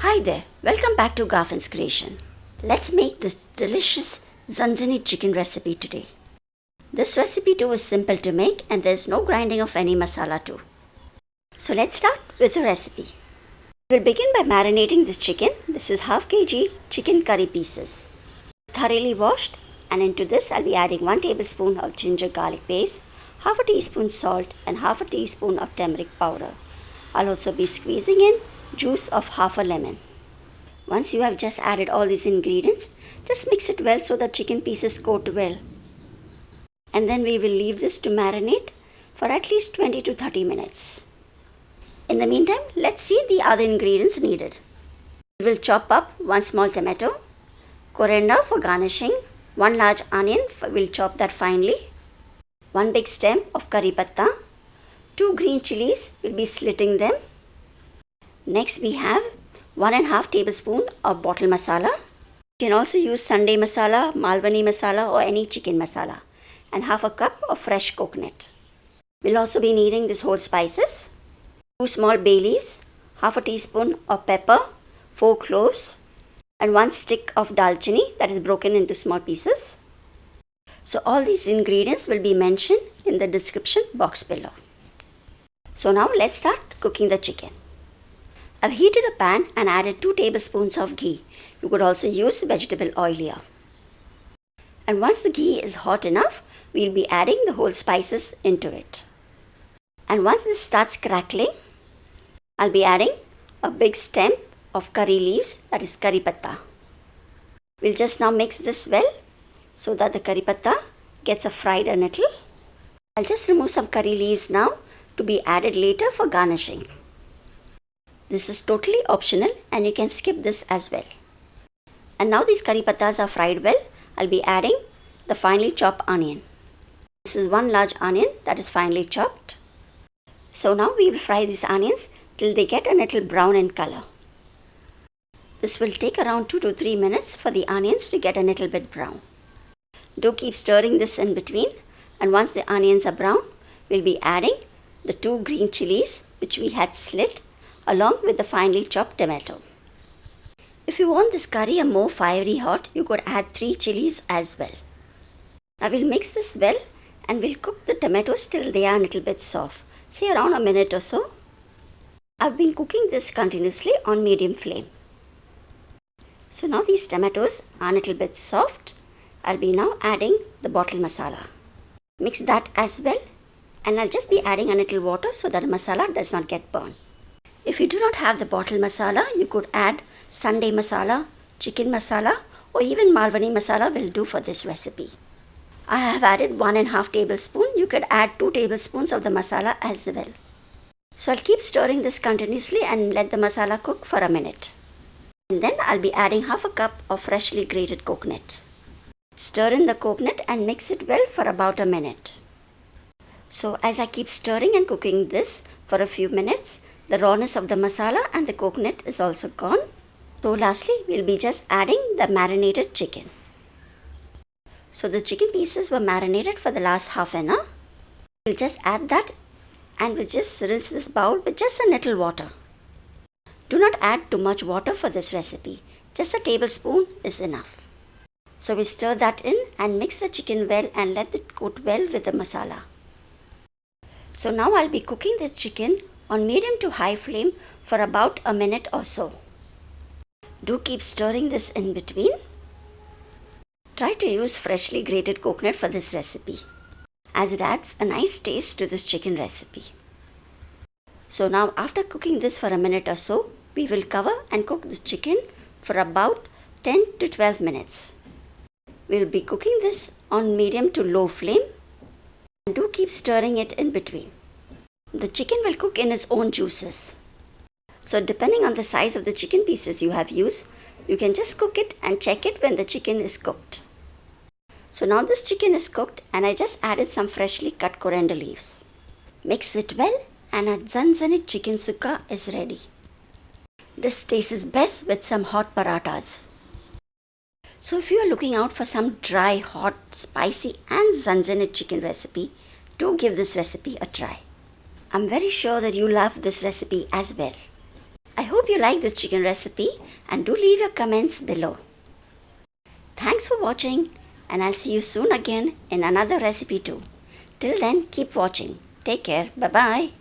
Hi there, welcome back to Garfin's creation. Let's make this delicious Zanzanit chicken recipe today. This recipe too is simple to make and there's no grinding of any masala too. So let's start with the recipe. We'll begin by marinating this chicken. This is half kg chicken curry pieces. Thoroughly washed, and into this I'll be adding 1 tablespoon of ginger garlic paste, half a teaspoon salt and half a teaspoon of turmeric powder. I'll also be squeezing in juice of half a lemon. Once you have just added all these ingredients, just mix it well so the chicken pieces coat well. And then we will leave this to marinate for at least 20 to 30 minutes. In the meantime, let's see the other ingredients needed. We will chop up 1 small tomato, coriander for garnishing, 1 large onion, we'll chop that finely, 1 big stem of curry patta, 2 green chillies, we'll be slitting them. Next we have 1.5 tablespoon of bottle masala. You can also use Sunday masala, Malwani masala or any chicken masala, and half a cup of fresh coconut. We'll also be needing these whole spices, 2 small bay leaves, half a teaspoon of pepper, 4 cloves and 1 stick of dalchini that is broken into small pieces. So all these ingredients will be mentioned in the description box below. So now let's start cooking the chicken. I've heated a pan and added 2 tablespoons of ghee. You could also use vegetable oil here. And once the ghee is hot enough, we'll be adding the whole spices into it. And once this starts crackling, I'll be adding a big stem of curry leaves, that is curry patta. We'll just now mix this well so that the curry patta gets fried a little. I'll just remove some curry leaves now to be added later for garnishing. This is totally optional and you can skip this as well. And now these curry pattas are fried well, I'll be adding the finely chopped onion. This is 1 large onion that is finely chopped. So now we will fry these onions till they get a little brown in color. This will take around 2 to 3 minutes for the onions to get a little bit brown. Do keep stirring this in between, and once the onions are brown, we'll be adding the 2 green chillies which we had slit along with the finely chopped tomato. If you want this curry a more fiery hot, you could add 3 chilies as well. I will mix this well and we'll cook the tomatoes till they are a little bit soft, say around a minute or so. I've been cooking this continuously on medium flame. So now these tomatoes are a little bit soft. I'll be now adding the bottle masala. Mix that as well, and I'll just be adding a little water so that the masala does not get burned. If you do not have the bottle masala, you could add Sunday masala, chicken masala or even Malwani masala will do for this recipe. I have added 1.5 tablespoon. You could add 2 tablespoons of the masala as well. So I'll keep stirring this continuously and let the masala cook for a minute. And then I'll be adding half a cup of freshly grated coconut. Stir in the coconut and mix it well for about a minute. So as I keep stirring and cooking this for a few minutes, the rawness of the masala and the coconut is also gone. So lastly, we'll be just adding the marinated chicken. So the chicken pieces were marinated for the last half an hour. We'll just add that and we'll just rinse this bowl with just a little water. Do not add too much water for this recipe. Just a tablespoon is enough. So we stir that in and mix the chicken well and let it coat well with the masala. So now I'll be cooking the chicken on medium to high flame for about a minute or so. Do keep stirring this in between. Try to use freshly grated coconut for this recipe, as it adds a nice taste to this chicken recipe. So now after cooking this for a minute or so, we will cover and cook the chicken for about 10 to 12 minutes. We will be cooking this on medium to low flame and do keep stirring it in between. The chicken will cook in its own juices. So depending on the size of the chicken pieces you have used, you can just cook it and check it when the chicken is cooked. So now this chicken is cooked and I just added some freshly cut coriander leaves. Mix it well and our Zanzanit chicken sukha is ready. This tastes best with some hot parathas. So if you are looking out for some dry, hot, spicy and Zanzanit chicken recipe, do give this recipe a try. I'm very sure that you love this recipe as well. I hope you like this chicken recipe and do leave your comments below. Thanks for watching, and I'll see you soon again in another recipe too. Till then, keep watching. Take care. Bye-bye.